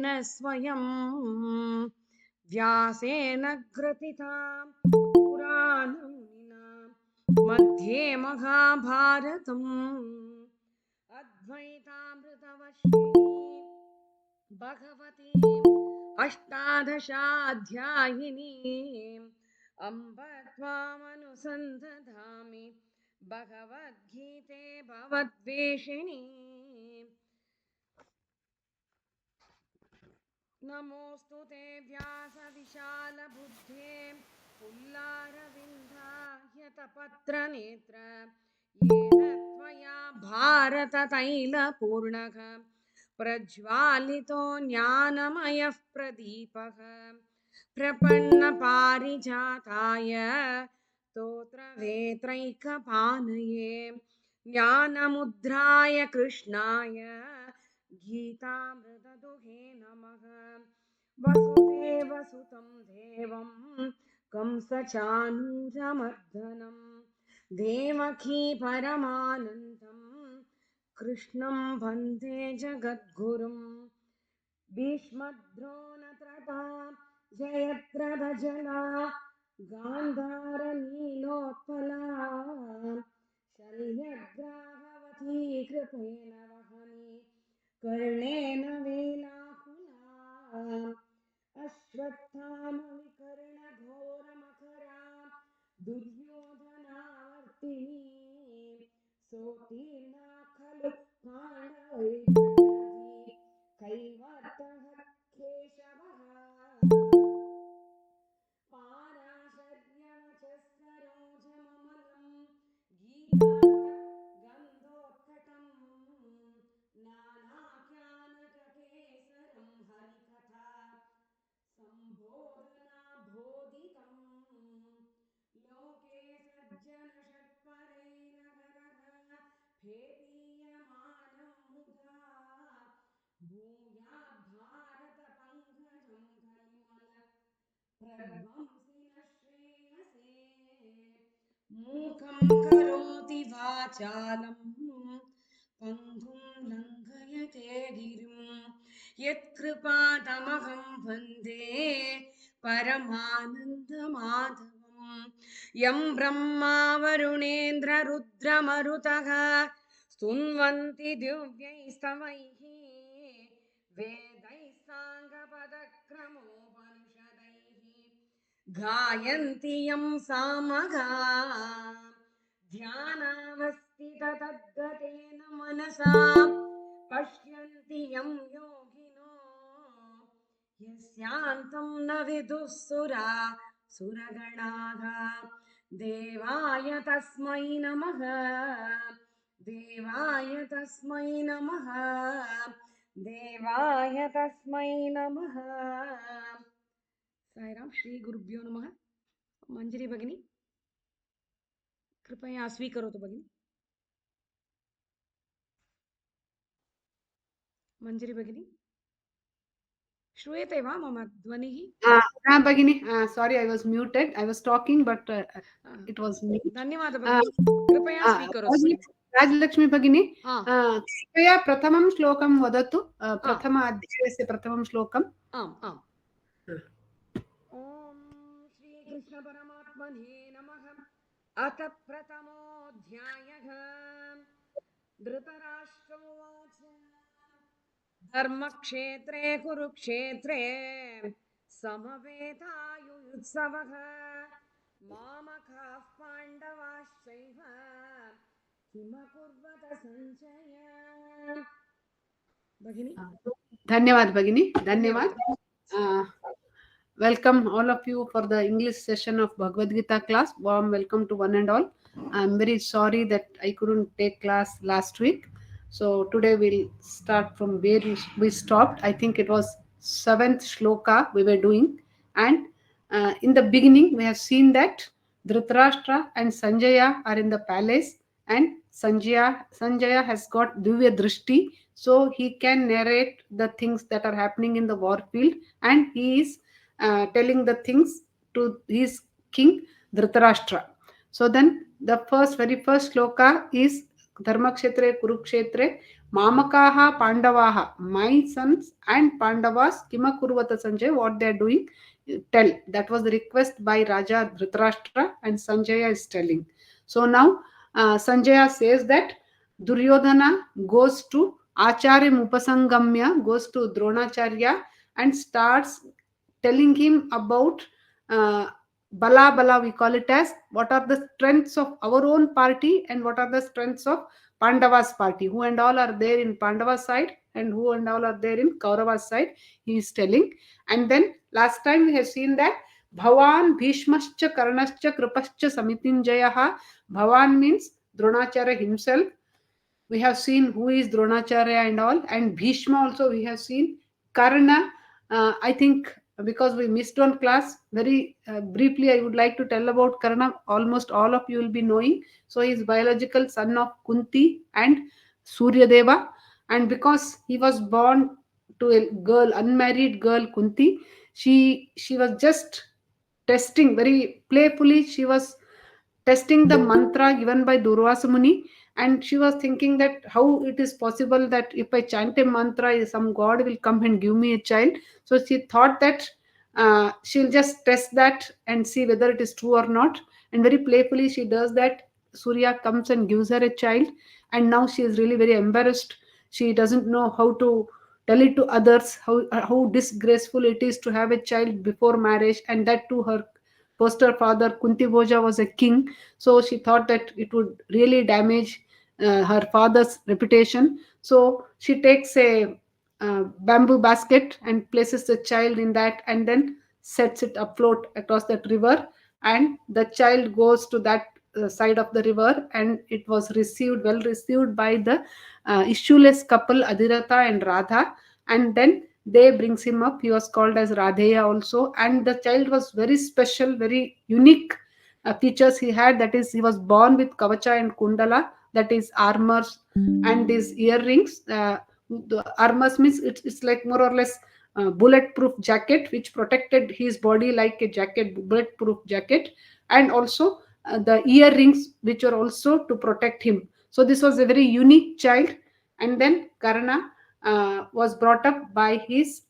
स्वयं व्यासेन ग्रथितां पुराणमुनिना मध्ये महाभारतम् अद्वैतामृतवर्षिणी भगवती अष्टादशाध्यायिनी अम्ब त्वामनुसन्दधामि भगवद्गीते भवद्वेषिणी नमोऽस्तु ते व्यासविशालबुद्धे पुल्लारविन्दायतपत्रनेत्र येन त्वया भारततैलपूर्णः प्रज्वालितो ज्ञानमयः प्रदीपः प्रपन्नपारिजाताय स्तोत्रवेत्रैकपाणये ज्ञानमुद्राय कृष्णाय गीतामृतदुहे नमः। वसुदेवसुतं देवं कंसचाणूरमर्दनं देवकी परमानन्दं कृष्णं वन्दे जगद्गुरुं भीष्मद्रोणत्रता जयद्रथजना गान्धारनीलोत्पला शल्यग्राहवती कृपेण वहनी कर्णेन वेलाकुला अश्वत्थामविकर्णघोरमकरा दुर्योधनावर्तिनी सोत्तीर्णा खलु पाण्डवैर्गणरथी कैवर्तः केशवः पाराशर्यवचस्सरोजममलं गीतार्थगन्धोत्कटं नानाज्ञानककेसरं हरिकथा सम्बोधना बोधितं लोके सज्जनषट्परैरहरः फेदीयमानं मुदा भूयात् भारतपङ्कजं कलिमल प्रध्वंसिन श्रेयसे मूकं करोति वाचालं पङ्गुं लङ्घयते गिरिं यत्कृपातमहं वन्दे परमानन्दमाधवं यं ब्रह्मा वरुणेन्द्ररुद्रमरुतः स्तुन्वन्ति दिव्यैस्तवैः वेदैः साङ्गपदक्रमोपनिषदैः गायन्ति यं सामगा ध्यानावस्थिततद्गतेन मनसा पश्यन्ति यं योगिनो यस्यान्तं न विदुः सुरगणाः देवाय तस्मै नमः देवाय तस्मै नमः देवाय तस्मै नमः। साईराम श्री गुरुभ्यो नमः। मंजरी भगिनी कृपया स्वीकरोतु भगिनी। मंजरी भगिनी श्रूयते वा मम ध्वनिः? Bhagini, sorry, I was muted. I was talking, but it was mute. धन्यवाद भगिनी, कृपया स्वीकरोतु भगिनी। राजलक्ष्मी भगिनी, कृपया प्रथमं श्लोकं वदतु। प्रथम अध्यायस्य प्रथमं श्लोकम्। आम् आम्। ॐ श्रीकृष्ण परमात्मने नमः। अथ प्रथमोऽध्यायः। धृतराष्ट्रोवाच धर्मक्षेत्रे कुरुक्षेत्रे समवेतायुयुत्सवः मामकाः पाण्डवाश्चैव किमकुर्वत सञ्जय। भगिनी धन्यवाद भगिनी, धन्यवाद। Welcome all of you for the English session of Bhagavad Gita class. Warm welcome to one and all. I'm very sorry that I couldn't take class last week. So today we'll start from where we stopped. I think it was 7th shloka we were doing. And in the beginning, we have seen that Dhritarashtra and Sanjaya are in the palace, and Sanjaya has got Divya Drishti, so he can narrate the things that are happening in the war field, and he is telling the things to his king Dhritarashtra. So then the very first shloka is Dharmakshetre, Kurukshetre, Mamakaha, Pandavaha, my sons and Pandavas, Kima Kurvata Sanjay, what they are doing, tell. That was the request by Raja Dhritarashtra, and Sanjaya is telling. So now Sanjaya says that Duryodhana goes to Acharya Upasangamya, goes to Dronacharya and starts telling him about uh, Bala Bala, we call it as what are the strengths of our own party and what are the strengths of Pandava's party, who and all are there in Pandava's side and who and all are there in Kaurava's side, he is telling. And then last time we have seen that Bhavan Bhishmascha Karnascha Kripascha Samitinjayaha. Bhavan means Dronacharya himself. We have seen who is Dronacharya and all, and Bhishma also we have seen. Karna, I think because we missed one class, very briefly I would like to tell about Karna. Almost all of you will be knowing. So he is biological son of Kunti and Suryadeva, and because he was born to a girl, unmarried girl Kunti, she was just testing very playfully. She was testing the mantra given by Durvasa Muni, and she was thinking that how it is possible that if I chant a mantra, some god will come and give me a child. So she thought that she'll just test that and see whether it is true or not. And very playfully she does that. Surya comes and gives her a child, and now she is really very embarrassed. She doesn't know how to tell it to others, how disgraceful it is to have a child before marriage, and that too her foster father Kunti Bhoja was a king. So she thought that it would really damage her father's reputation. So she takes a bamboo basket and places the child in that, and then sets it afloat across that river. And the child goes to that side of the river, and it was received well received by the issueless couple Adhirata and Radha. And then they brings him up. He was called as Radheya also, and the child was very special, very unique features he had. That is, he was born with kavacha and kundala, that is armors and these earrings. The armors means it's like more or less bulletproof jacket which protected his body like a jacket, bulletproof jacket, and also the earrings which were also to protect him. So this was a very unique child. And then Karna was brought up by his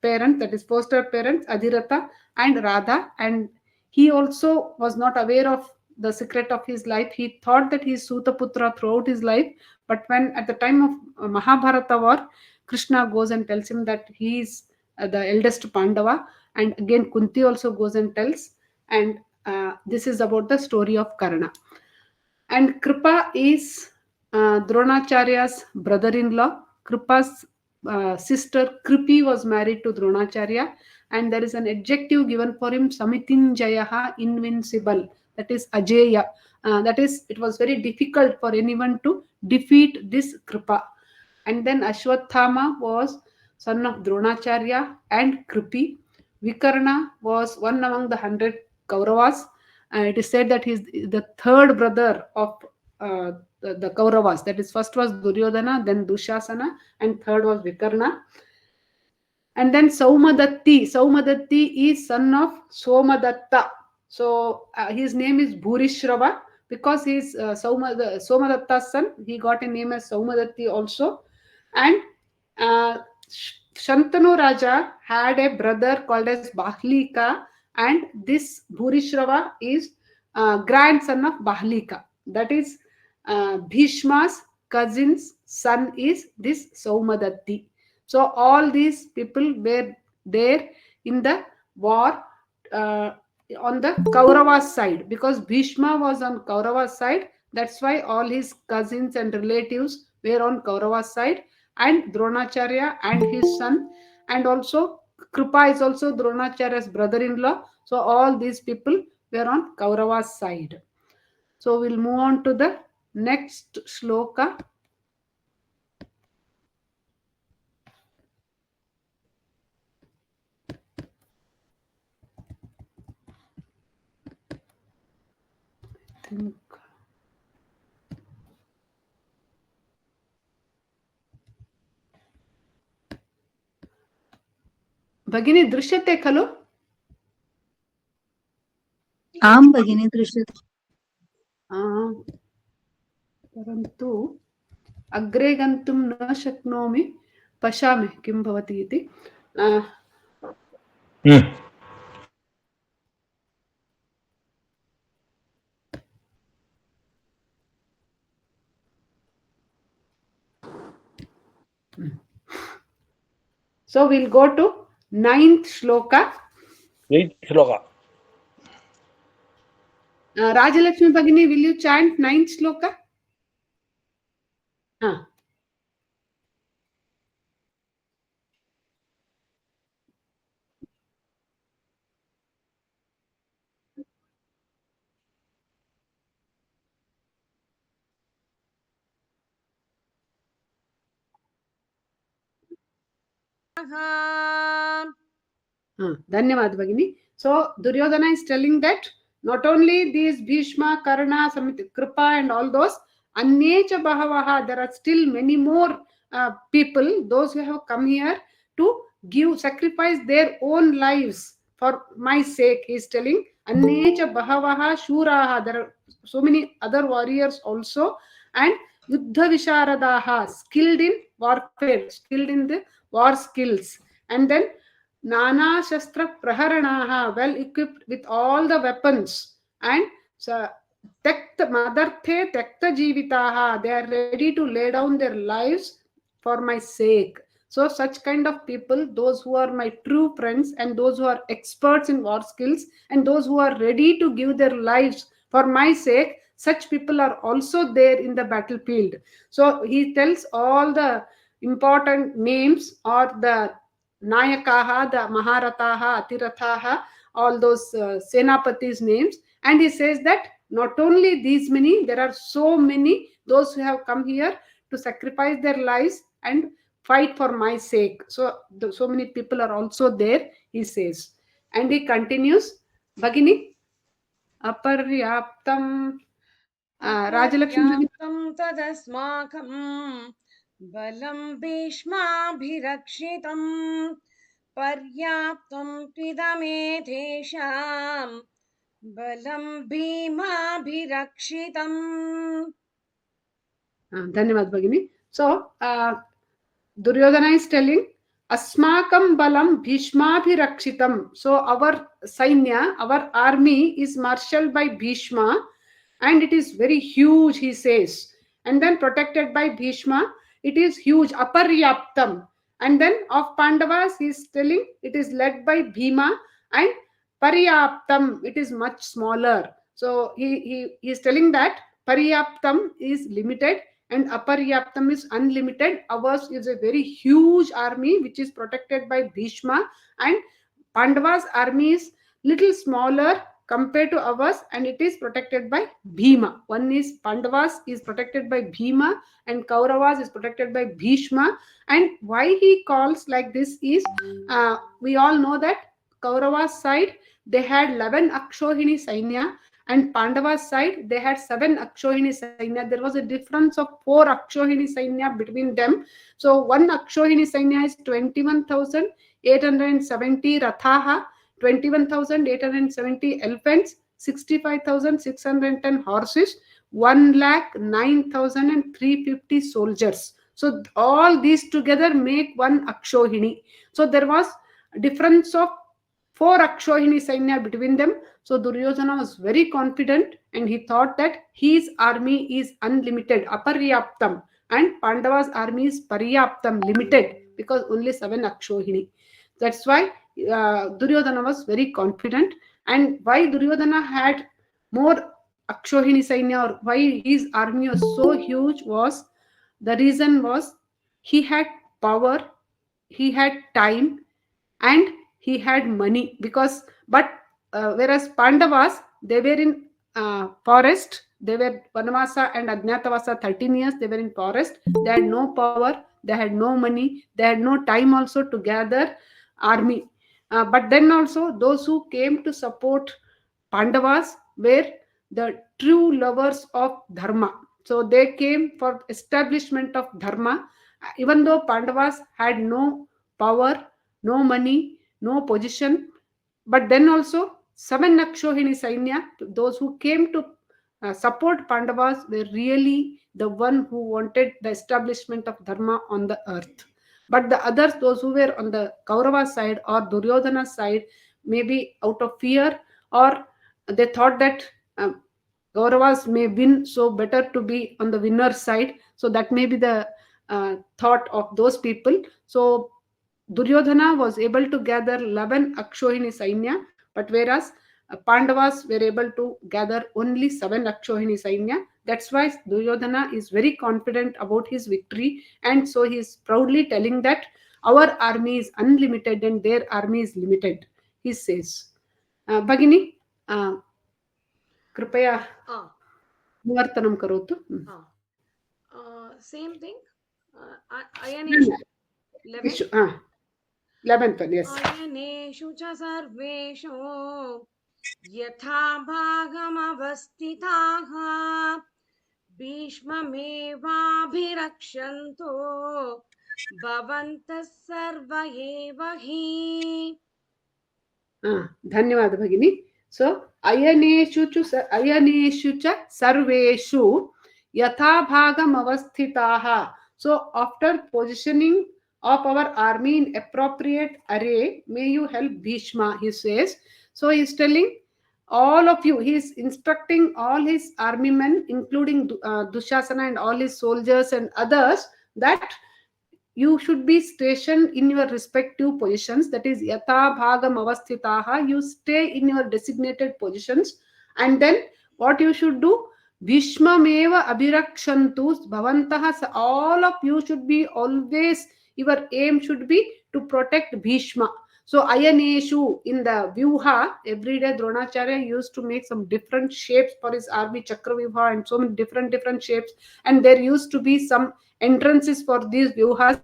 parents, that is foster parents Adhirata and Radha, and he also was not aware of the secret of his life. He thought that he is Sutaputra throughout his life, but when at the time of Mahabharata war, Krishna goes and tells him that he is the eldest Pandava, and again Kunti also goes and tells, and this is about the story of Karna. And Kripa is Dronacharya's brother-in-law. Kripa's sister Kripi was married to Dronacharya, and there is an adjective given for him, Samitinjayaha, invincible. That is Ajeya. That is, it was very difficult for anyone to defeat this Kripa. And then Ashwathama was son of Dronacharya and Kripi. Vikarna was one among the 100 Kauravas. It is said that he is the third brother of the Kauravas. That is, first was Duryodhana, then Dushasana, and third was Vikarna. And then Saumadatti. Saumadatti is son of Somadatta. So his name is Bhurishrava because he is Somadatta's son. He got a name as Saumadatti also. And uh, Shantanu Raja had a brother called as Bahlika, and this Bhurishrava is grandson of Bahlika. That is, Bhishma's cousin's son is this Saumadatti. So all these people were there in the war on the Kaurava's side, because Bhishma was on Kaurava's side. That's why all his cousins and relatives were on Kaurava's side, and Dronacharya and his son, and also Kripa is also Dronacharya's brother-in-law. So all these people were on Kaurava's side. So we'll move on to the next shloka. Think. भगिनी दृश्यते खलु? आं भगिनी दृश्यते। परन्तु अग्रे गन्तुं न शक्नोमि, पश्यामि किं भवति इति. Hmm. So we'll go to 9th shloka. 8th shloka. Rajalakshmi Bhagini, will you chant 9th shloka? Dhanyavad Bhagini. So Duryodhana is telling that not only these Bhishma, Karna, Samit, Kripa and all those, Anyecha Bahavaha, there are still many more people, those who have come here to give, sacrifice their own lives for my sake. He is telling Anyecha Bahavaha Shuraha, there are so many other warriors also, and Yuddha Visharadaha, skilled in warfare, skilled in the war skills, and then Nana Shastra Praharanaha, well equipped with all the weapons, and Tekta Madarthe Tekta Jivitaha, they are ready to lay down their lives for my sake. So, such kind of people, those who are my true friends, and those who are experts in war skills, and those who are ready to give their lives for my sake, such people are also there in the battlefield. So, he tells all the important names or the Nayakaha, the Maharataha, Atirathaha, all those Senapatis names. And he says that not only these many, there are so many, those who have come here to sacrifice their lives and fight for my sake. So, so many people are also there, he says. And he continues, Bhagini, Aparyaptam, Rajalakshmi Bhagini. अपर्याप्तं तदस्माकं बलं भीष्माभिरक्षितं पर्याप्तं त्विदमेतेषां बलं भीमाभिरक्षितम्. Dhanyavad Bhagini. So, Duryodhana is telling, Asmakam balam Bhishmabhirakshitam. So, our Sainya, our army is marshaled by Bhishma, and it is very huge, he says. And then protected by Bhishma, it is huge, Aparyaptam. And then of Pandavas, he is telling it is led by Bhima, and Paryaptam, it is much smaller. So, he is telling that Paryaptam is limited and Aparyaptam is unlimited. Ours is a very huge army which is protected by Bhishma, and Pandava's army is little smaller compared to ours, and it is protected by Bhima. One is Pandavas is protected by Bhima, and Kauravas is protected by Bhishma. And why he calls like this is, we all know that Kauravas side they had 11 Akshohini Sainya, and Pandava's side they had 7 Akshohini Sainya. There was a difference of 4 Akshohini Sainya between them. So one Akshohini Sainya is 21,870 Rathaha, 21,870 elephants, 65,610 horses, 1,09,350 soldiers. So all these together make one Akshohini. So there was a difference of 4 Akshohini Sainya between them. So Duryodhana was very confident, and he thought that his army is unlimited, Aparyaptam, and Pandava's army is Paryaptam, limited, because only 7 Akshohini. That's why Duryodhana was very confident. And why Duryodhana had more Akshohini Sainya, or why his army was so huge, was the reason was he had power, he had time, and he had money. Because but whereas Pandavas, they were in forest, they were Vanavasa and Ajnatavasa, 13 years they were in forest, they had no power, they had no money, they had no time also to gather army. But then also those who came to support Pandavas were the true lovers of dharma. So they came for establishment of dharma, even though Pandavas had no power, no money, no position. But then also 7 Akshohini Sainya, those who came to support Pandavas were really the one who wanted the establishment of dharma on the earth. But the others, those who were on the Kaurava side or Duryodhana side, maybe out of fear, or they thought that Kauravas may win, so better to be on the winner side. So that may be the thought of those people. So Duryodhana was able to gather 11 Akshohini Sainya, but whereas Pandavas were able to gather only 7 Akshohini Sainya. That's why Duryodhana is very confident about his victory, and so he is proudly telling that our army is unlimited and their army is limited, he says. Bhagini, कृपया Ah, निवर्तनं करोतु. ah. Same thing. Ayaneshu 11. 11th one, yes. अयनेषु च सर्वेषु यथा भागमवस्थिताः भीष्ममेवाभिरक्षन्तो भवन्तः सर्व एव हि. धन्यवाद भगिनी. So अयनेषु च सर्वेषु यथा भागम अवस्थिताः. So after positioning of our army in appropriate array, may you help Bhishma, he says. So he is telling all of you, he is instructing all his army men, including Dushasana and all his soldiers and others, that you should be stationed in your respective positions. That is yatha bhagam avasthitaha, you stay in your designated positions. And then what you should do, bhishmameva abhirakshantu bhavantaha, all of you should be always, your aim should be to protect Bhishma. So ayaneshu, in the vyuha, every day Dronacharya used to make some different shapes for his army, chakra vyuha and so many different shapes, and there used to be some entrances for these vyuhas,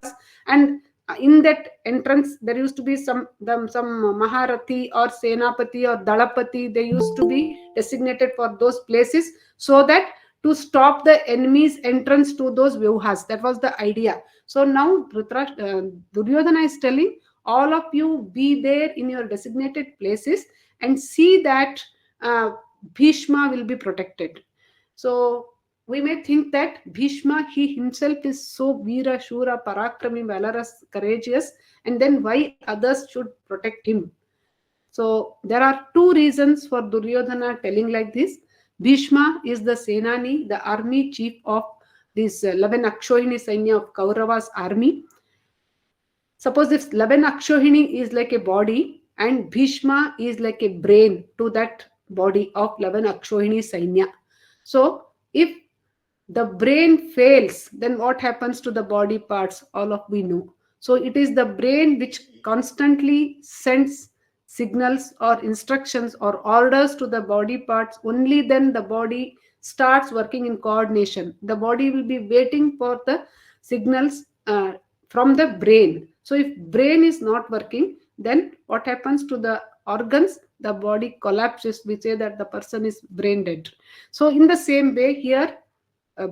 and in that entrance there used to be some maharathi or senapati or dalapati, they used to be designated for those places, so that to stop the enemy's entrance to those vyuhas. That was the idea. So now Duryodhana is telling all of you be there in your designated places and see that Bhishma will be protected. So we may think that Bhishma, he himself is so Veera, Shura, Parakrami, valorous, courageous, and then why others should protect him? So there are two reasons for Duryodhana telling like this. Bhishma is the Senani, the army chief of this 11 Akshohini Sainya of Kaurava's army. Suppose if 11 Akshohini is like a body and Bhishma is like a brain to that body of 11 Akshohini Sainya. So if the brain fails, then what happens to the body parts? All of we know. So it is the brain which constantly sends signals or instructions or orders to the body parts. Only then the body starts working in coordination. The body will be waiting for the signals from the brain. So if brain is not working, then what happens to the organs? The body collapses. We say that the person is brain dead. So in the same way here,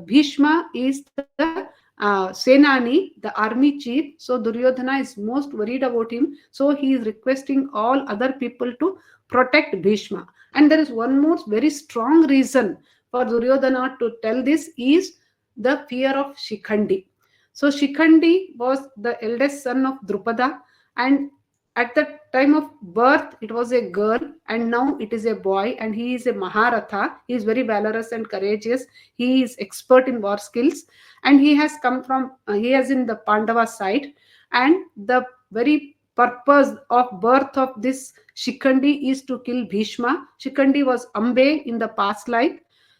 Bhishma is the Senani, the army chief. So Duryodhana is most worried about him. So he is requesting all other people to protect Bhishma. And there is one more very strong reason for Duryodhana to tell this is the fear of Shikhandi. So Shikhandi was the eldest son of Drupada, and at the time of birth it was a girl, and now it is a boy, and he is a Maharatha. He is very valorous and courageous. He is expert in war skills, and he has come from he is in the Pandava side, and the very purpose of birth of this Shikhandi is to kill Bhishma. Shikhandi was Ambe in the past life.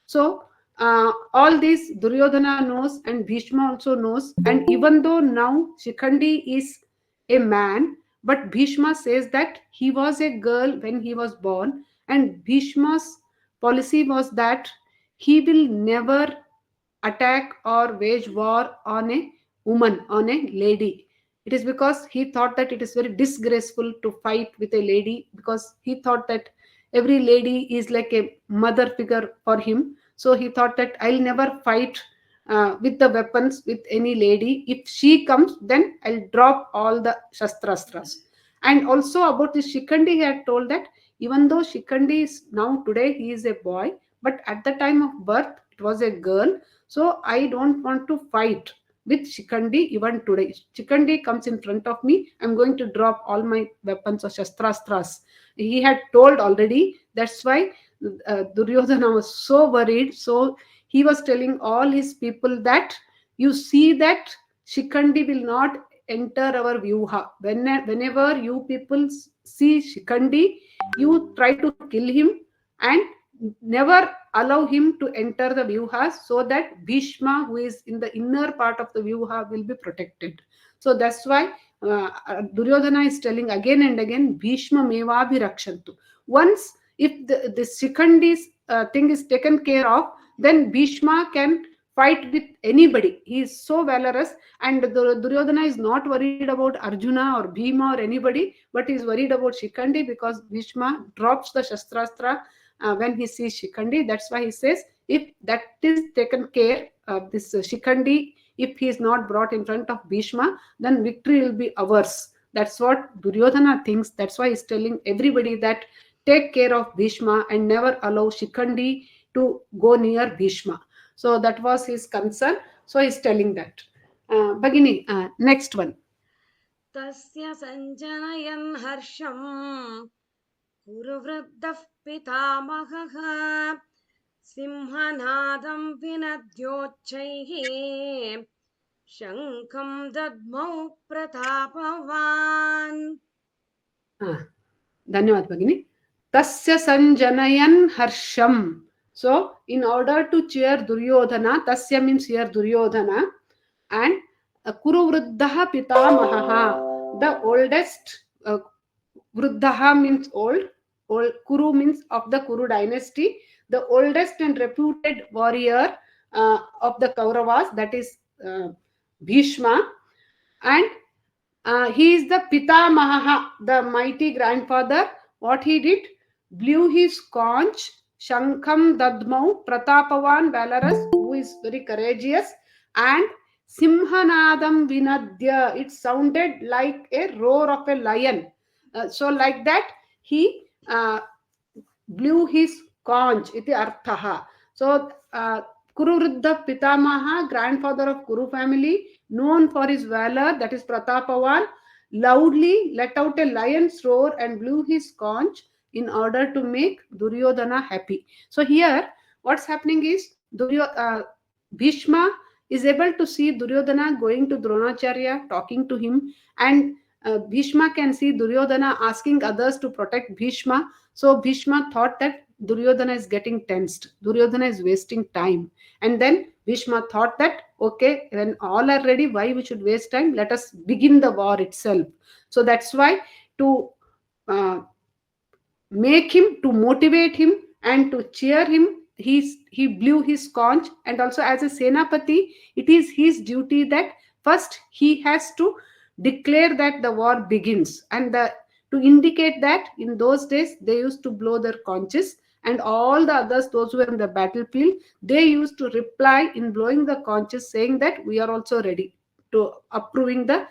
So all these Duryodhana knows and Bhishma also knows, and even though now Shikhandi is a man, but Bhishma says that he was a girl when he was born, and Bhishma's policy was that he will never attack or wage war on a woman, on a lady. It is because he thought that it is very disgraceful to fight with a lady, because he thought that every lady is like a mother figure for him. So he thought that I'll never fight with the weapons with any lady. If she comes, then I'll drop all the shastrastras. And also about this Shikhandi, he had told that even though Shikhandi is now today he is a boy, but at the time of birth it was a girl. So I don't want to fight with Shikandi even today. Shikandi comes in front of me, I'm going to drop all my weapons or shastrastras. He had told already. That's why Duryodhana was so worried. So he was telling all his people that you see that Shikandi will not enter our vyuha. Whenever you people see Shikandi, you try to kill him and never allow him to enter the vyuha, so that Bhishma, who is in the inner part of the vyuha, will be protected. So that's why Duryodhana is telling again and again, Bhishma mevabhi rakshantu. Once if this Shikandi's thing is taken care of, then Bhishma can fight with anybody. He is so valorous, and Duryodhana is not worried about Arjuna or Bhima or anybody, but he is worried about Shikandi, because Bhishma drops the Shastrastra when he sees Shikandi. That's why he says, if that is taken care of, this Shikandi, if he is not brought in front of Bhishma, then victory will be ours. That's what Duryodhana thinks. That's why he's telling everybody that take care of Bhishma and never allow Shikandi to go near Bhishma. So that was his concern. So he's telling that. Bhagini, next one. तस्य सञ्जनयन् हर्षम् कुरुवृद्धः पितामहः सिंहनादं विनद्योच्चैः शङ्खं दद्मौ प्रतापवान्. Dhanyavad Bhagini. Tasya sanjanayan harsham. So, in order to cheer Duryodhana, Tasya means here Duryodhana, and Kuru Vruddhaha Pitamahaha, the oldest, Vruddhaha means old, Kuru means of the Kuru dynasty, the oldest and reputed warrior of the Kauravas, that is Bhishma, and he is the Pitamaha, the mighty grandfather. What he did? Blew his conch, Shankam Dadmau, Pratapavan, valorous, who is very courageous, and Simhanadam Vinadya. It sounded like a roar of a lion. So, like that, he blew his conch, iti arthaha. So, Kuru Vruddha Pitamaha, grandfather of Kuru family, known for his valor, that is Pratapavan, loudly let out a lion's roar and blew his conch in order to make Duryodhana happy. So here, what's happening is Bhishma is able to see Duryodhana going to Dronacharya, talking to him, and Bhishma can see Duryodhana asking others to protect Bhishma. So Bhishma thought that Duryodhana is getting tensed. Duryodhana is wasting time. And then Bhishma thought that, okay, when all are ready, why we should waste time? Let us begin the war itself. So that's why, to uh, make him, to motivate him and to cheer him, he blew his conch. And also, as a Senapati, it is his duty that first he has to declare that the war begins, and to indicate that in those days they used to blow their conches, and all the others, those who were in the battlefield, they used to reply in blowing the conches, saying that we are also ready, to approving the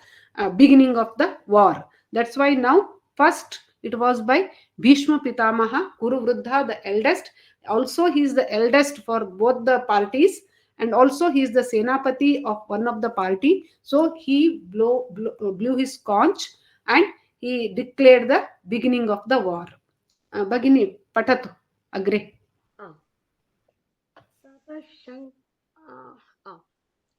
beginning of the war. That's why now first it was by Bhishma Pitamaha, Kuru Vruddha, the eldest. Also, he is the eldest for both the parties, and also he is the Senapati of one of the party. So he blew his conch and he declared the beginning of the war. Bhagini, patatu, agre. Ah, ततः शङ्- ah, ah.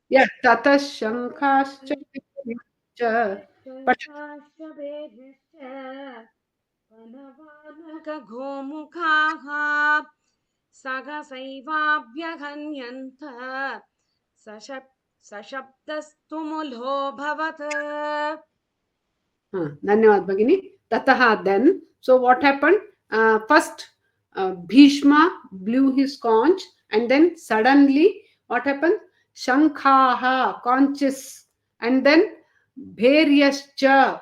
Yeah, tata shankascha patatu. शङ्खाश्च भेदश्च वनवानकगोमुखाः सहसैवाभ्यहन्यन्त सशब्दस्तु मुलोऽभवत्. Dhanyavad Bhagini. Tataha, then. So what happened? First, Bhishma blew his conch, and then suddenly, what happened? Shankhaha, conches, and then Bheryascha,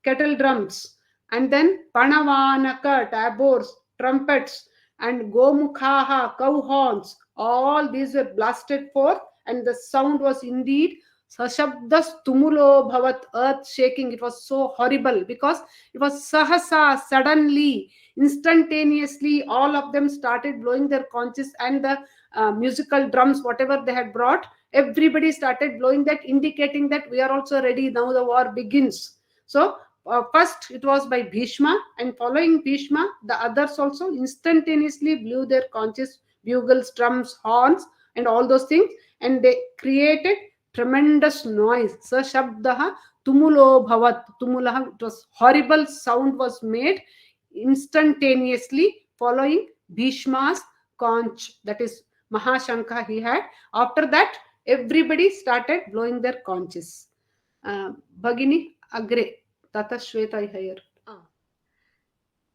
kettle drums, and then Panavanaka, tabors, trumpets, and Gomukhaha, cow horns. All these were blasted forth, and the sound was indeed Sashabdas tumulo bhavat, earth shaking. It was so horrible because it was sahasa, suddenly, instantaneously, all of them started blowing their conches, and the musical drums, whatever they had brought, everybody started blowing that, indicating that we are also ready, now the war begins. So first it was by Bhishma, and following Bhishma, the others also instantaneously blew their conches, bugles, drums, horns, and all those things, and they created tremendous noise. Sa shabdaha tumulo bhavat. Tumulaha, it was horrible sound was made instantaneously following Bhishma's conch. That is Mahashankha he had. After that, everybody started blowing their conches. Bhagini, agre. Tata Shweta here.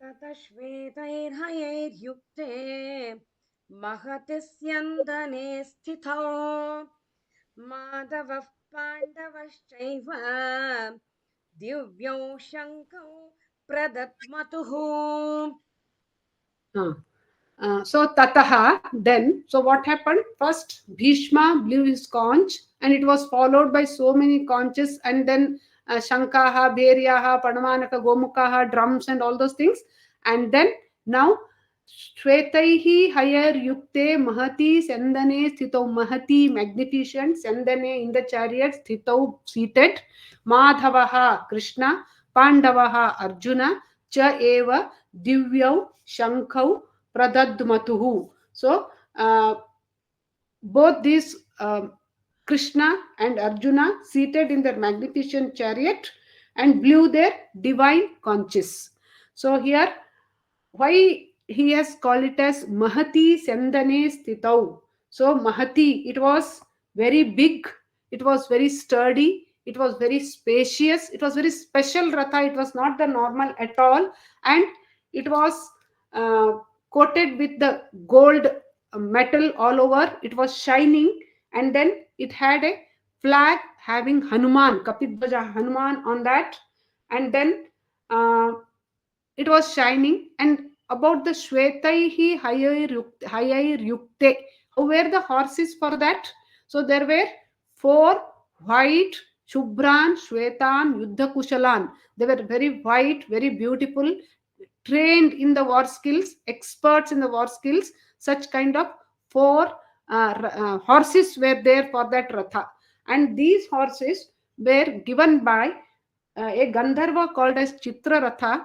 ततः श्वेतैर्हयैर्युक्ते महति स्यन्दने स्थितौ माधवः पाण्डवश्चैव दिव्यौ शङ्खौ प्रदत्मतुः. So Tataha, then, so what happened? First, Bhishma blew his conch, and it was followed by so many conches, and then Shankaha, Bheryaha, Padamanaka, Gomukaha, drums, and all those things. And then now, Shvetaihi higher yukte mahati sendane sthitau, mahati magnificent, sendane in the chariot, sthitau seated, Madhavaha Krishna, Pandavaha Arjuna, cha eva divyau shankau pradadmatuhu. So both these Krishna and Arjuna seated in their magnificent chariot and blew their divine conches. So here, why he has called it as Mahati Sendane Stitau. So Mahati, it was very big, it was very sturdy, it was very spacious, it was very special Ratha, it was not the normal at all, and it was uh, coated with the gold metal all over, it was shining, and then it had a flag having Hanuman, Kapidvaja Hanuman on that, and then it was shining. And about the Shvetaihi Hayayir Yukte, how were the horses for that? So there were four white Shubran, Shvetan, Yuddha Kushalan. They were very white, very beautiful, trained in the war skills, experts in the war skills. Such kind of four horses were there for that Ratha. And these horses were given by a Gandharva called as Chitraratha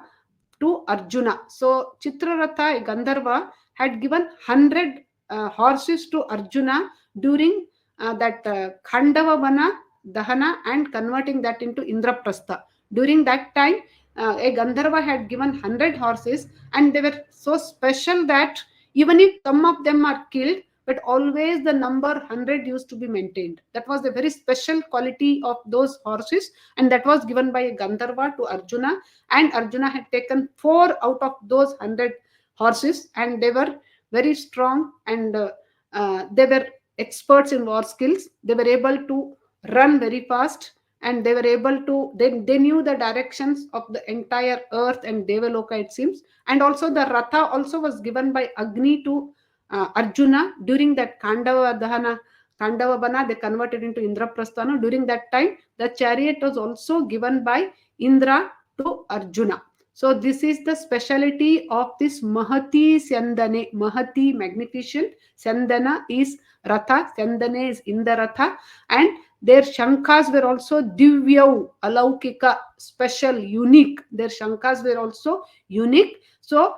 to Arjuna. So Chitraratha, a Gandharva, had given 100 horses to Arjuna during that Khandava Dahana and converting that into Indraprastha. During that time, a Gandharva had given 100 horses, and they were so special that even if some of them are killed, but always the number 100 used to be maintained. That was the very special quality of those horses, and that was given by a Gandharva to Arjuna. And Arjuna had taken 4 out of those 100 horses, and they were very strong, and they were experts in war skills. They were able to run very fast, and they were able to, they knew the directions of the entire earth and Devaloka, it seems. And also the Ratha also was given by Agni to Arjuna during that Kandava Bana, they converted into Indraprasthana. During that time, the chariot was also given by Indra to Arjuna. So this is the speciality of this Mahati Sandane. Mahati, magnificent. Sandana is Ratha. Sandane is in the Ratha. And their Shankas were also Divyav, Alaukika, special, unique. Their Shankas were also unique. So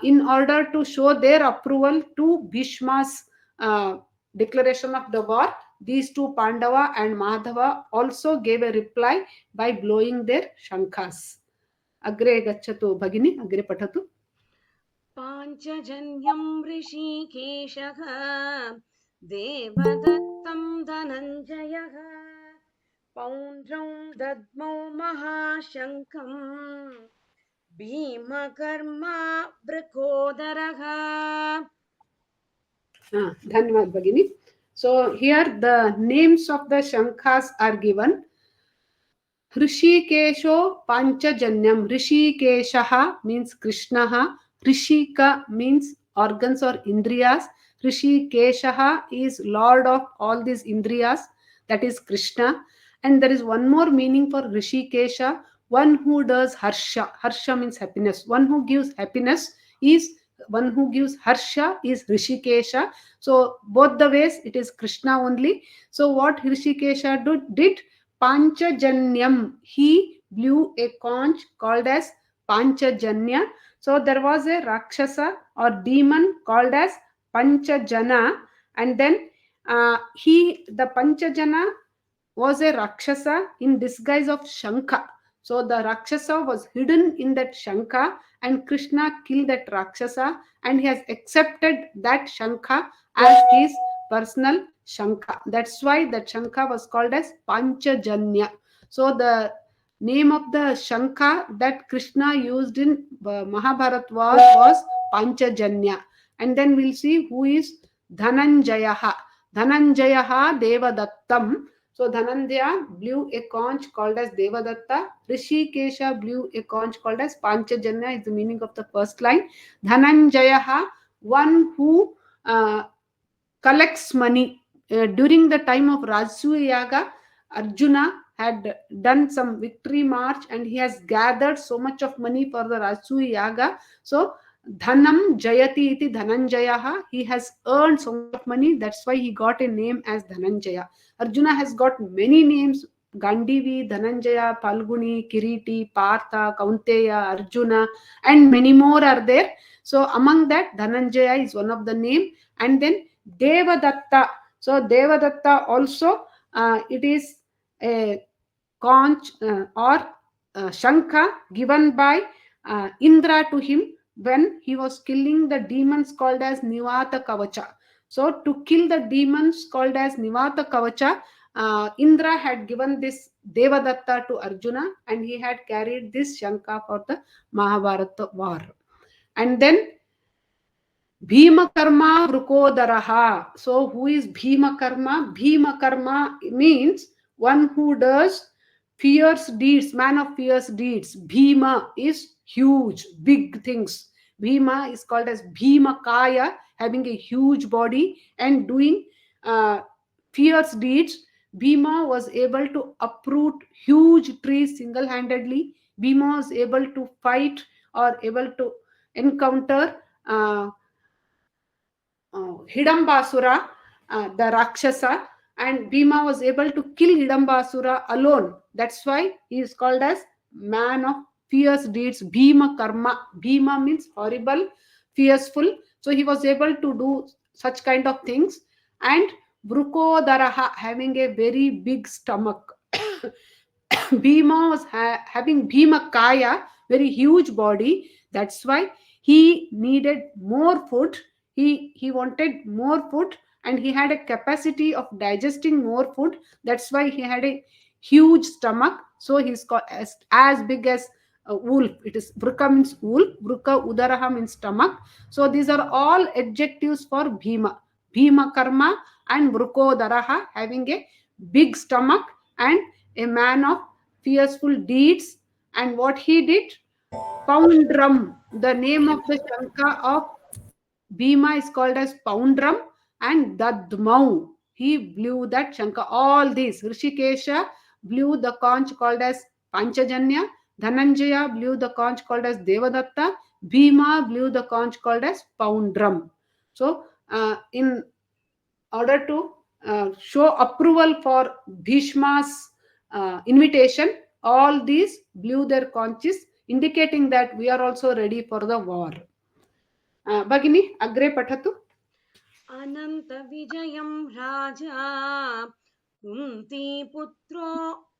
in order to show their approval to Bhishma's declaration of the war, these two Pandava and Madhava also gave a reply by blowing their Shankas. Agre gachatu Bhagini, agre patatu. पाञ्चजन्यं ऋषिकेशः देवदत्तं Dhananjay पौण्ड्रं दद्मौ महाशङ्खं भीमकर्मा वृकोदरः. Dhanyavad Bhagini. So here the names of the Shankas are given. Rishikesho Panchajanyam. Rishikeshaha means Krishnaha. Rishika means organs or indriyas. Rishikeshaha is lord of all these indriyas. that is Krishna. And there is one more meaning for Rishikesha, one who does harsha. Harsha means happiness. One who gives happiness is one who gives harsha is Rishikesha. So both the ways it is Krishna only. So what Rishikesha did? Panchajanyam. He blew a conch called as Panchajanya. So there was a Rakshasa or demon called as Panchajana, and then the Panchajana was a Rakshasa in disguise of Shankha. So the Rakshasa was hidden in that Shankha, and Krishna killed that Rakshasa, and he has accepted that Shankha as his personal Shankha. That's why that Shankha was called as Panchajanya. So the name of the Shankha that Krishna used in Mahabharat was Panchajanya. And then we'll see who is Dhananjayaha. Dhananjayaha Devadattam. So Dhananjaya blew a conch called as Devadatta. Rishikesha blew a conch called as Panchajanya is the meaning of the first line. Dhananjayaha, one who collects money. During the time of Rajasuya Yaga, Arjuna had done some victory march and he has gathered so much of money for the Rajasuya Yaga. So Dhanam Jayati iti Dhananjayaha. He has earned so much of money. That's why he got a name as Dhananjaya. Arjuna has got many names: Gandivi, Dhananjaya, Palguni, Kiriti, Partha, Kaunteya, Arjuna, and many more are there. So among that, Dhananjaya is one of the name. And then Devadatta. So Devadatta also, it is a conch or Shankha given by Indra to him when he was killing the demons called as Nivata Kavacha. So to kill the demons called as Nivata Kavacha, Indra had given this Devadatta to Arjuna, and he had carried this Shankha for the Mahabharata war. And then Bhima Karma Vrukodaraha. So who is Bhima Karma? Bhima Karma means one who does fierce deeds, man of fierce deeds. Bhima is huge, big things. Bhima is called as Bhima Kaya, having a huge body and doing uh, fierce deeds. Bhima was able to uproot huge trees single-handedly. Bhima was able to fight or able to encounter Hidambasura, the Rakshasa, and Bhima was able to kill Hidambasura alone. That's why he is called as man of fierce deeds. Bhima Karma. Bhima means horrible, fierceful. So he was able to do such kind of things. And Vrukodaraha, having a very big stomach. Bhima was having Bhima Kaya, very huge body. That's why he needed more food. He wanted more food, and he had a capacity of digesting more food. That's why he had a huge stomach. So he's called as big as a wolf. It is Vruka means wolf. Vruka Udaraha means stomach. So these are all adjectives for Bhima. Bhima Karma and Vrukodaraha, having a big stomach and a man of fearful deeds. And what he did? Poundram. The name of the Shankha of Bhima is called as Poundram, and Dadmau. He blew that Shankha. All these. Rishikesha blew the conch called as Panchajanya. Dhananjaya blew the conch called as Devadatta. Bhima blew the conch called as Poundram. So, in order to show approval for Bhishma's invitation, all these blew their conches, indicating that we are also ready for the war. Bhagini, agre patatu. अनन्त विजयं राजा कुन्तीपुत्रो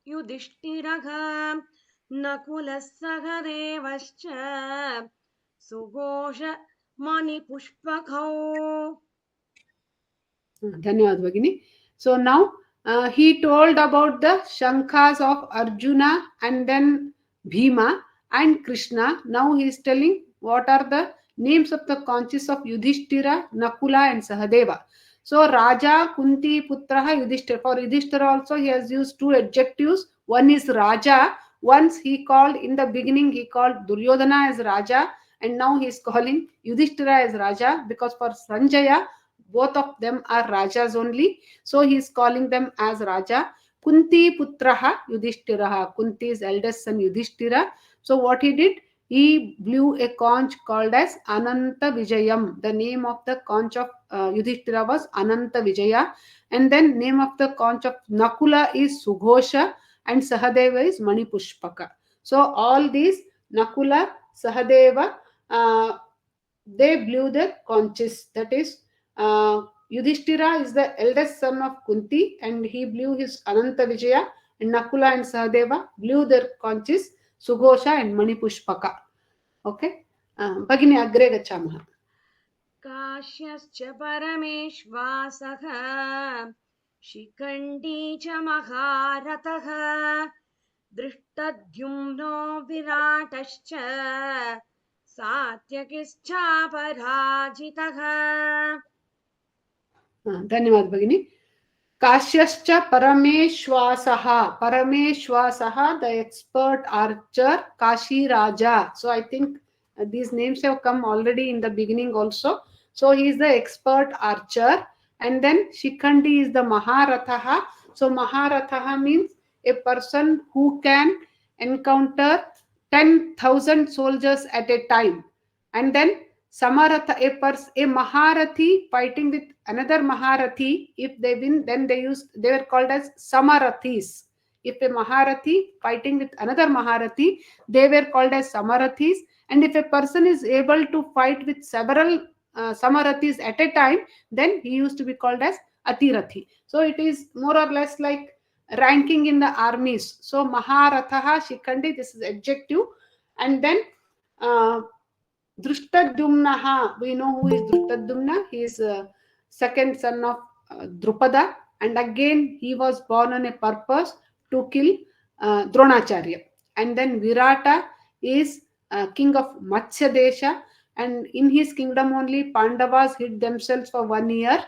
युधिष्ठिरः नकुलः सहदेवश्च सुघोष मणिपुष्पकौ. Dhanyavad Bhagini. So now he told about the Shankhas of Arjuna and then Bhima and Krishna. Now he is telling what are the names of the conches of Yudhishthira, Nakula and Sahadeva. So Raja, Kunti, Putraha, Yudhishthira. For Yudhishthira also he has used two adjectives. One is Raja. Once he called, in the beginning he called Duryodhana as Raja, and now he is calling Yudhishthira as Raja, because for Sanjaya both of them are Rajas only. So he is calling them as Raja. Kunti Putraha Yudhishthiraha. Kunti's eldest son Yudhishthira. So what he did? He blew a conch called as Ananta Vijayam. The name of the conch of Yudhishthira was Ananta Vijaya. And then name of the conch of Nakula is Sughosha and Sahadeva is Manipushpaka. So all these Nakula, Sahadeva, uh, they blew their conches. That is, Yudhishthira is the eldest son of Kunti, and he blew his Ananta Vijaya, and Nakula and Sahadeva blew their conches, Sughosha and Manipushpaka. Okay? Bhagini agre gachamaha. काश्यश्च परमेश्वासः Shikhandi च महारथः दृष्टद्युम्नो विराटश्च सात्यकिश्चापराजितः धन्यवाद भगिनी. Kashyascha Parameshwasaha. Parameshwasaha, the expert archer, Kashi Raja. So I think these names have come already in the beginning also. So he is the expert archer. And then Shikhandi is the Maharathaha. So Maharathaha means a person who can encounter 10,000 soldiers at a time. And then Samaratha, a Maharathi fighting with another Maharathi. If they win, then they were called as Samarathis. If a Maharathi fighting with another Maharathi, they were called as Samarathis. And if a person is able to fight with several Samarathis at a time, then he used to be called as Atirathi. So it is more or less like ranking in the armies. So Maharathaha Shikhandi, this is adjective. And then Drushtadumnaha, we know who is Drushtadumna. He is second son of Drupada, and again he was born on a purpose to kill Dronacharya. And then Virata is king of Matsya Desha, and in his kingdom only Pandavas hid themselves for 1 year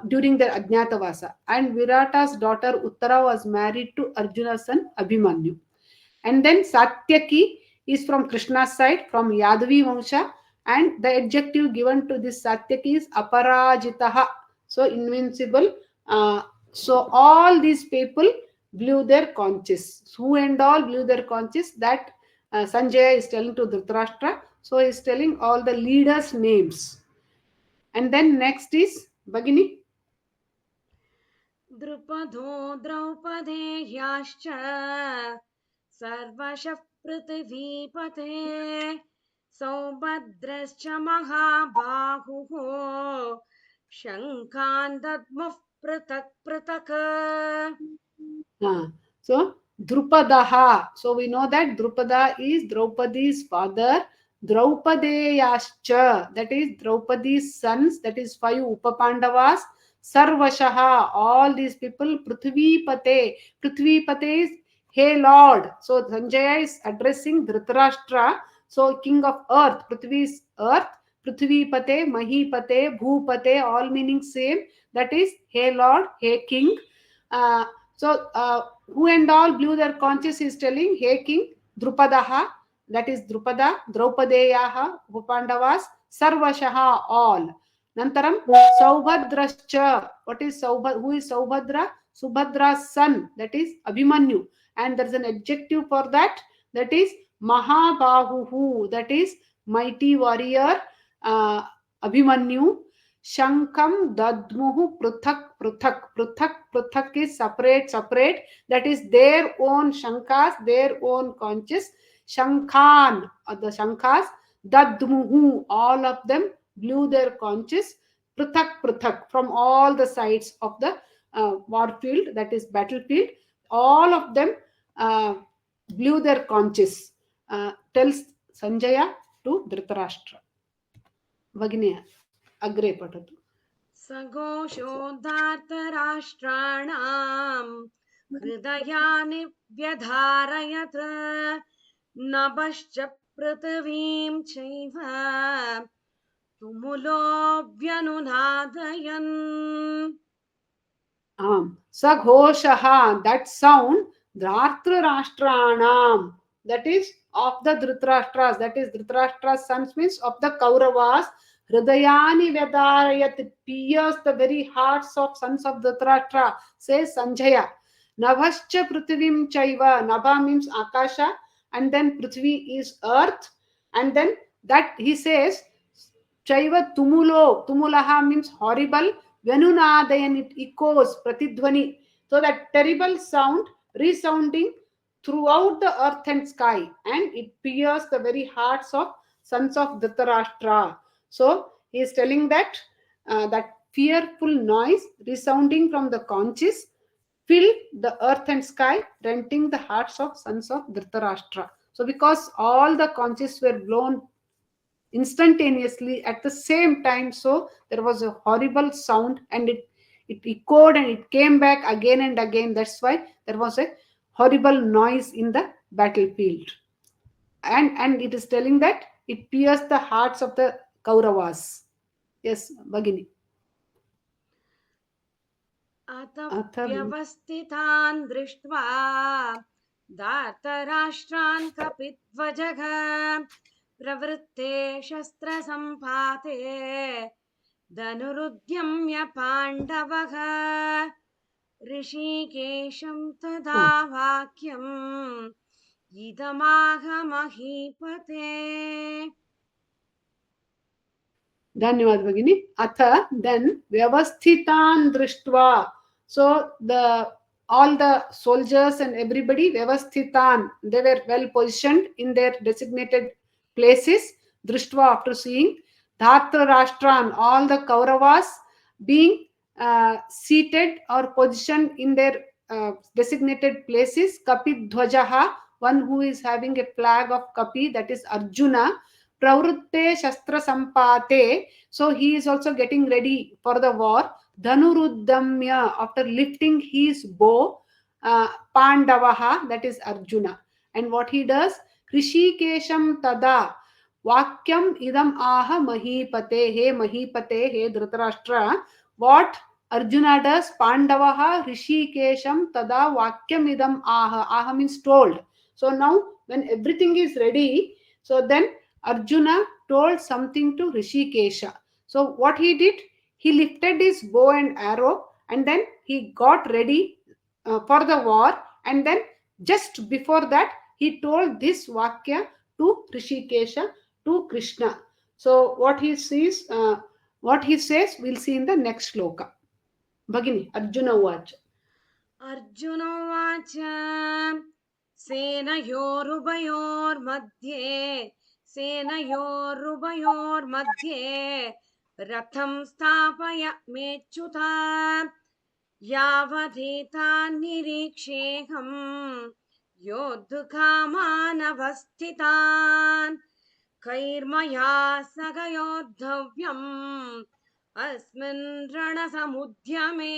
during their Ajnatavasa. And Virata's daughter Uttara was married to Arjuna's son Abhimanyu. And then Satyaki is from Krishna's side, from Yadavi Vansha, and the adjective given to this Satyaki is Aparajitaha, so invincible. So all these people blew their conches. Who and all blew their conches? That Sanjaya is telling to Dhritarashtra. So he is telling all the leaders' names. And then next is Bhagini. द्रुपदो द्रौपदेयाश्च सर्वशः पृथिवीपते सौभद्रश्च महाबाहुः शङ्खान् दद्मुः पृथक् पृथक्. So Drupadaha. So we know that Drupada is Draupadi's father. Draupadeyascha, that is Draupadi's sons, that is 5 Upapandavas. Sarvashaha, all these people. Prithvipate. Prithvipate is, hey Lord. So Sanjaya is addressing Dhritarashtra. So king of earth. Prithvi is earth. Prithvipate, Mahipate, Bhupate, all meaning same. That is, hey Lord, hey king. Who and all blew their conches is telling, hey king, Drupadaha, that is Drupada, Draupadeyaha, Upandavas, Sarvashaha, all. Nantaram, Saubhadrascha. What is Saubhadra? Who is Saubhadra? Subhadra's son, that is Abhimanyu. And there is an adjective for that, that is Mahabahuhu, that is mighty warrior Abhimanyu. Shankam dadmuhu pruthak pruthak. Pruthak pruthak is separate, separate. That is their own shankas, their own conches. Shankhan, the shankas, dadmuhu, all of them blew their conches. Pruthak pruthak, from all the sides of the warfield, that is battlefield. All of them blew their conches. Tells Sanjaya to Dhritarashtra. Bhagini, agre patatu. सघोषोदार्तराष्ट्राणाम् हृदयानि व्यधारयत् नभश्च पृथिवीं चैव तुमुलोऽव्यनुनादयन्. Saghoshaha, that sound, Dhritarashtranam, that is of the Dhritarashtras, that is Dhritarashtra's sons, means of the Kauravas. Hridayani Vedarayat, it pierced the very hearts of sons of Dhritarashtra, says Sanjaya. Navascha Prithvim Chaiva, Nava means Akasha, and then Prithvi is earth, and then that he says, Chaiva Tumulo, Tumulaha means horrible, Venunadayan, it echoes, Pratidhvani. So that terrible sound resounding throughout the earth and sky, and it pierced the very hearts of sons of Dhritarashtra. So he is telling that that fearful noise resounding from the conches filled the earth and sky, rending the hearts of sons of Dhritarashtra. So because all the conches were blown instantaneously at the same time, so there was a horrible sound, and it echoed and it came back again and again. That's why there was a horrible noise in the battlefield, and it is telling that it pierced the hearts of the Kauravas. Yes, Bhagini. अथ व्यवस्थितान् दृष्ट्वा धार्तराष्ट्रान् कपिध्वजः प्रवृत्ते शस्त्रसम्पाते धनुरुद्यम्य पाण्डवः ऋषिकेशं तदा वाक्यम् इदमाह महीपते. Dhanyavad Bhagini. Atha, then Vyavasthitan Drishtva. So all the soldiers and everybody, Vyavasthitan, they were well positioned in their designated places. Drishtva, after seeing Dhartarashtran, all the Kauravas being seated or positioned in their designated places. Kapidhwajaha, one who is having a flag of Kapi, that is Arjuna. Pravrutte Shastra Sampate, so he is also getting ready for the war. Dhanuruddhamya, after lifting his bow, Pandavaha, that is Arjuna. And what he does? Krishikesham Tada, Vakyam Idam Aha Mahipate, He Mahipate, He Dhritarashtra. What Arjuna does? Pandavaha Rishikesham Tada Vakyam Idam Aha. Aha means told. So now, when everything is ready, so then Arjuna told something to Rishikesha. So what he did? He lifted his bow and arrow, and then he got ready for the war. And then just before that, he told this Vakya to Rishikesha, to Krishna. So what he says, we'll see in the next shloka. Bhagini, Arjuna Uvacha. Arjun उवाच सेनयोरुभयोर्मध्ये रथं स्थापय मेच्युता यावदेतान्निरीक्षेऽहं योद्धुकामानवस्थितान् कैर्मया सह योद्धव्यम् अस्मिन् रणसमुद्यमे.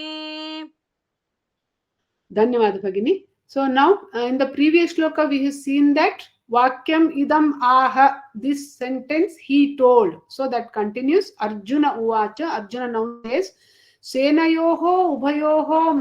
Dhanyavad Bhagini. So now in the previous shloka we have seen that Vakyam idam aha, this sentence he told. So that continues. Arjuna uvacha, Arjuna now says, Senayoho ubhayoho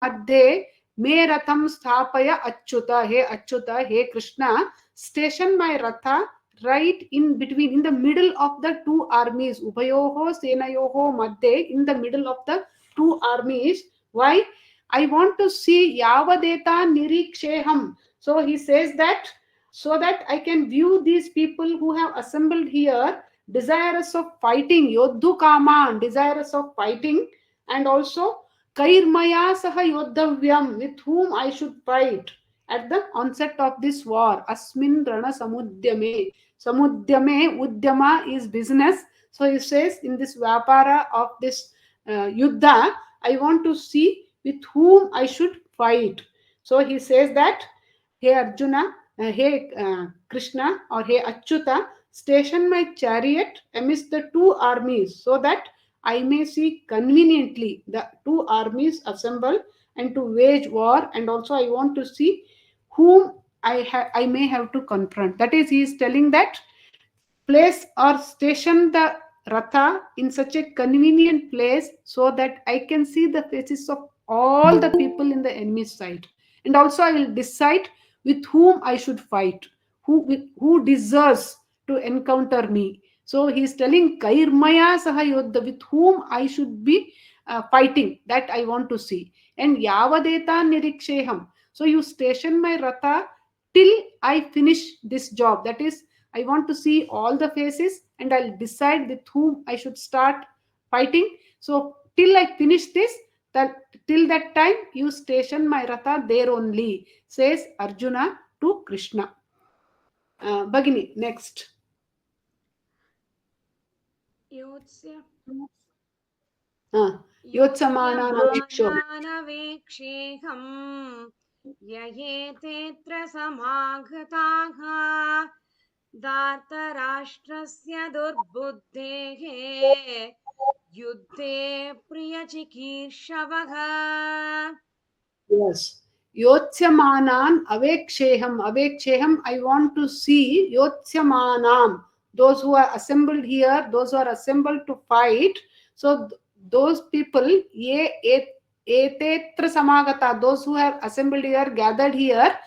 madhe me ratham sthapaya achyuta, he Krishna, station my ratha right in between, in the middle of the two armies. Ubhayoho senayoho madhe, in the middle of the two armies. Why? I want to see Yavadeta Niriksheham. So he says that so that I can view these people who have assembled here, desirous of fighting, Yodhu Kaman, desirous of fighting, and also Kairmaya Saha Yodhavyam, with whom I should fight at the onset of this war. Asmin Rana Samudyame. Samudyame, Udyama is business. So he says in this Vyapara of this Yuddha, I want to see with whom I should fight. So he says that, Hey Arjuna, Hey Krishna, or Hey Achyuta, station my chariot amidst the two armies so that I may see conveniently the two armies assemble and to wage war, and also I want to see whom I may have to confront. That is, he is telling that place or station the ratha in such a convenient place so that I can see the faces of all the people in the enemy's side, and also I will decide with whom I should fight, who deserves to encounter me. So he's telling Kairmaya Saha Yodha, with whom I should be fighting, that I want to see. And Yavadeta Niriksheham. So you station my Ratha till I finish this job. That is, I want to see all the faces and I'll decide with whom I should start fighting. So till I finish this, that till that time you station my Ratha there only, says Arjuna to Krishna. Bhagini, next. योत्स्य Yotsamananaveksho. योत्स्यमानानवेक्षेऽहम् ययेतेऽत्र समागताः धार्तराष्ट्रस्य दुर्बुद्धेः युद्धे प्रियचिकीर्षवः. Yes. Yotsamanan aveksheham. Aveksheham, I want to see Yotsamanam. Those who are assembled here, those who are assembled to fight. So those people, etetra samagata, those who have assembled here, gathered here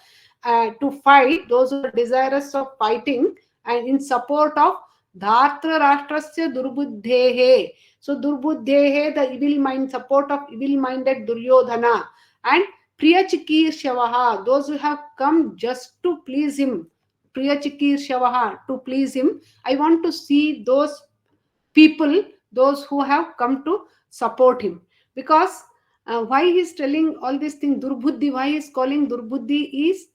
to fight, those who are desirous of fighting and in support of Dhartra Rashtrasya Durbuddhehe. So Durbuddhehe, the evil mind, support of evil-minded Duryodhana. And Priyachikir Shavaha, those who have come just to please him. Priyachikir Shavaha, to please him. I want to see those people, those who have come to support him. Because why he is telling all these things, Durbuddhi, why he is calling Durbuddhi is,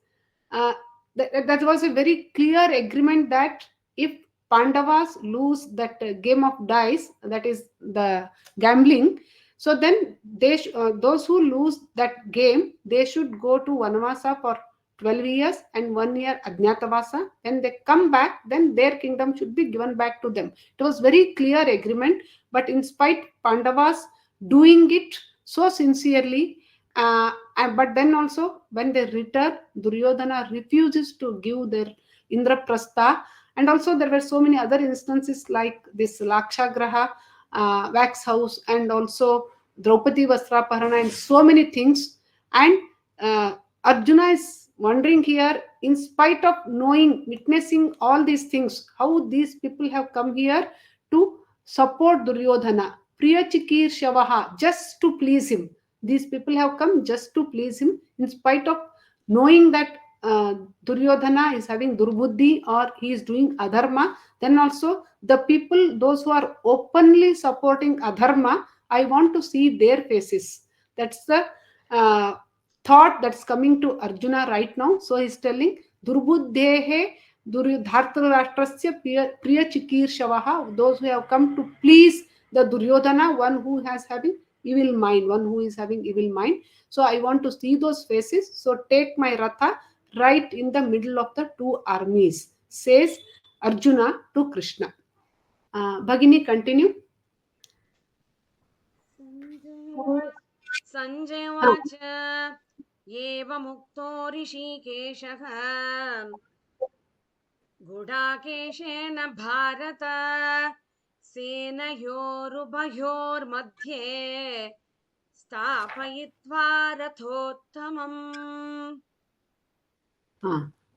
that was a very clear agreement that if Pandavas lose that game of dice, that is the gambling, so then those who lose that game, they should go to Vanavasa for 12 years and 1 year Ajnatavasa. When they come back, then their kingdom should be given back to them. It was very clear agreement, but in spite Pandavas doing it so sincerely, but then also when they return, Duryodhana refuses to give their Indraprastha. And also there were so many other instances like this Lakshagraha, wax house, and also Draupadi Vastraparana, and so many things. And Arjuna is wondering here, in spite of knowing, witnessing all these things, how these people have come here to support Duryodhana. Priyachikir Shavaha, just to please him. These people have come just to please him, in spite of knowing that Duryodhana is having Durbuddhi or he is doing Adharma. Then also the people, those who are openly supporting Adharma, I want to see their faces. That's the thought that's coming to Arjuna right now. So he's telling Durbuddhehe Dhartarashtrasya Priyachikir Shavaha, those who have come to please the Duryodhana, one who has having evil mind, one who is having evil mind. So I want to see those faces. So take my Ratha right in the middle of the two armies, says Arjuna to Krishna. Bhagini, continue. Sanjay उवाच एवमुक्तो ऋषिकेशः गुडाकेशेन भारत सेनयोरुभयोर्मध्ये स्थापयित्वा रथोत्तमम्.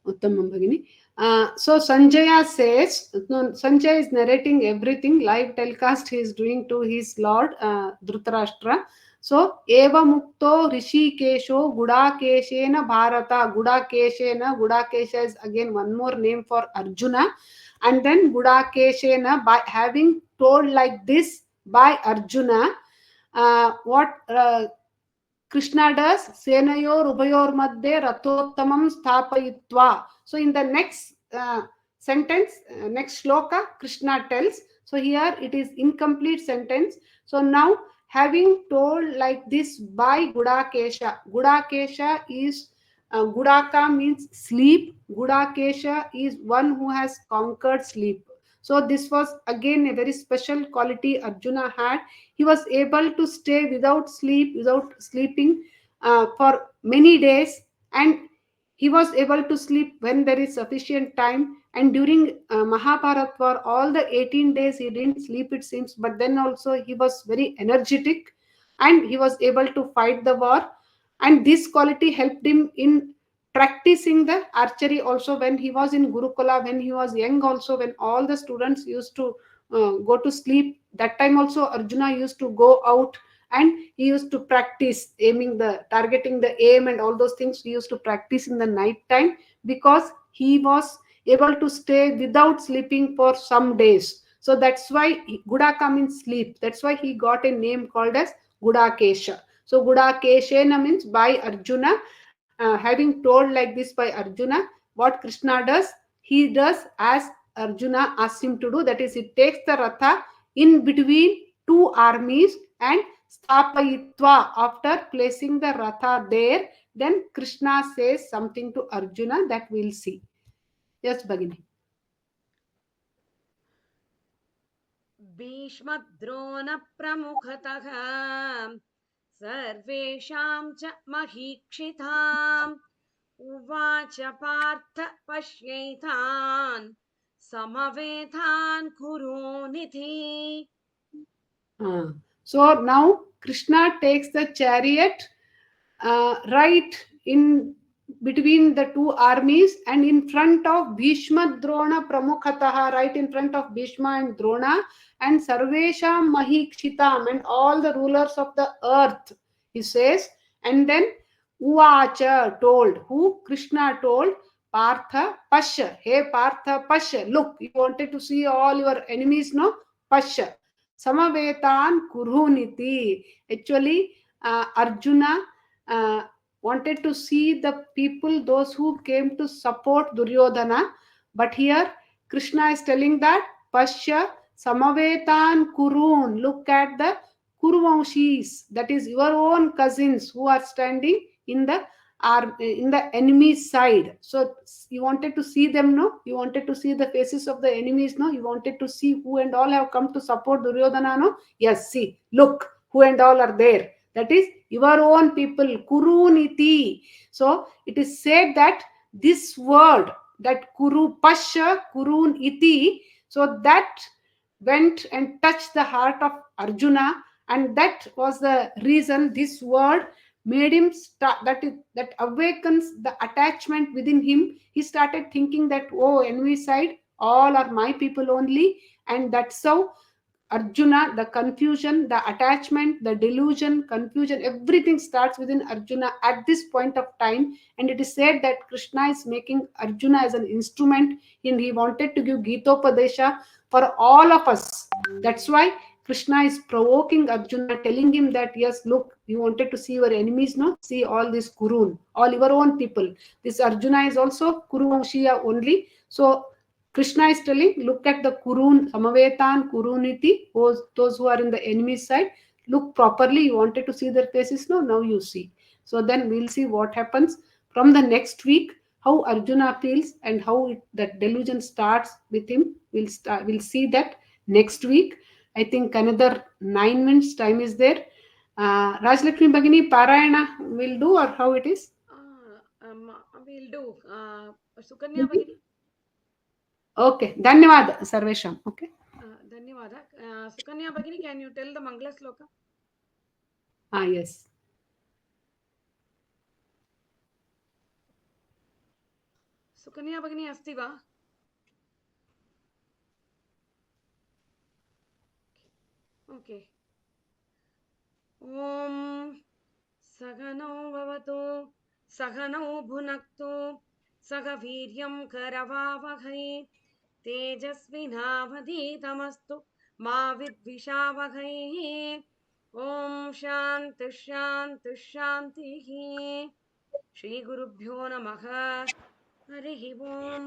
Uttamam Bhagini. So Sanjaya says, no, Sanjaya is narrating everything, live telecast he is doing to his lord Dhritarashtra. So Eva Mukto Rishikesho Gudakeshena Bharata. Gudakesha is again one more name for Arjuna. And then Gudakeshena, by having told like this by Arjuna, what Krishna does, Senayor Ubayor Madhye Rathottamam Sthapayitva. So in the next sentence, next shloka, Krishna tells. So here it is incomplete sentence. So now having told like this by Gudakesha. Gudakesha is Gudaka means sleep. Gudakesha is one who has conquered sleep. So this was again a very special quality Arjuna had. He was able to stay without sleeping for many days, and he was able to sleep when there is sufficient time. And during Mahabharata, for all the 18 days, he didn't sleep, it seems, but then also he was very energetic and he was able to fight the war. And this quality helped him in practicing the archery also when he was in Gurukula, when he was young also, when all the students used to go to sleep. That time also Arjuna used to go out and he used to practice aiming the targeting the aim and all those things he used to practice in the night time, because he was able to stay without sleeping for some days. So that's why Gudaka means sleep. That's why he got a name called as Gudakesha. So Gudakeshena means by Arjuna. Having told like this by Arjuna, what Krishna does, he does as Arjuna asks him to do. That is, he takes the Ratha in between two armies and Stapayitva. After placing the Ratha there, then Krishna says something to Arjuna that we'll see. Yes, Bhagini. भीष्मद्रोणप्रमुखतः सर्वेषां च महीक्षिताम् उवाच Partha पश्यैतान् समवेतान् कुरूनिति. So now Krishna takes the chariot right in between the two armies and in front of Bhishma Drona Pramukhataha, right in front of Bhishma and Drona, and Sarvesham Mahikshitam, and all the rulers of the earth, he says. And then Uvacha told, who? Krishna told, Partha Pasha, hey Partha Pasha, look, you wanted to see all your enemies, no? Pasha. Samavetan Kuruniti. Actually, Arjuna wanted to see the people, those who came to support Duryodhana. But here Krishna is telling that Pasya Samavetan Kurun. Look at the Kuruvamshis, that is your own cousins who are standing in the in the enemy side. So you wanted to see them, no? You wanted to see the faces of the enemies, no? You wanted to see who and all have come to support Duryodhana, no? Yes, see, look, who and all are there. That is your own people, Kuruniti. So it is said that this word, that Kuru Pasha Kurun Iti, so that went and touched the heart of Arjuna, and that was the reason this word made him start, that awakens the attachment within him. He started thinking that, oh, enemy side, all are my people only, and that's how Arjuna, the confusion, the attachment, the delusion, confusion, everything starts within Arjuna at this point of time. And it is said that Krishna is making Arjuna as an instrument, and he wanted to give Gita Padesha for all of us. That's why Krishna is provoking Arjuna, telling him that, yes, look, you wanted to see your enemies, no? See all this Kurun, all your own people. This Arjuna is also Kuruvamshiya only. So Krishna is telling, look at the Kurun, Samavetan, Kuruniti, those who are in the enemy side. Look properly. You wanted to see their faces, no? Now you see. So then we'll see what happens from the next week, how Arjuna feels and how that delusion starts with him. We'll see that next week. I think another 9 minutes time is there. Rajlakshmi Bhagini, Parayana will do, or how it is? We'll do. Sukanya Bhagini. Okay. Dhanyavad, Sarvesham. Okay. Dhanyavada. Sukanya Bhagini, can you tell the Mangala Sloka? Yes. Sukanya Bhagini अस्ति वा? Okay. ॐ सहनौ भवतु सहनौ भुनक्तु सह वीर्यं करवावहै तेजस्विनावधीतमस्तु मा विद्विषावहै ॐ शान्तिः शान्तिः शान्तिः श्रीगुरुभ्यो नमः हरिः ओम्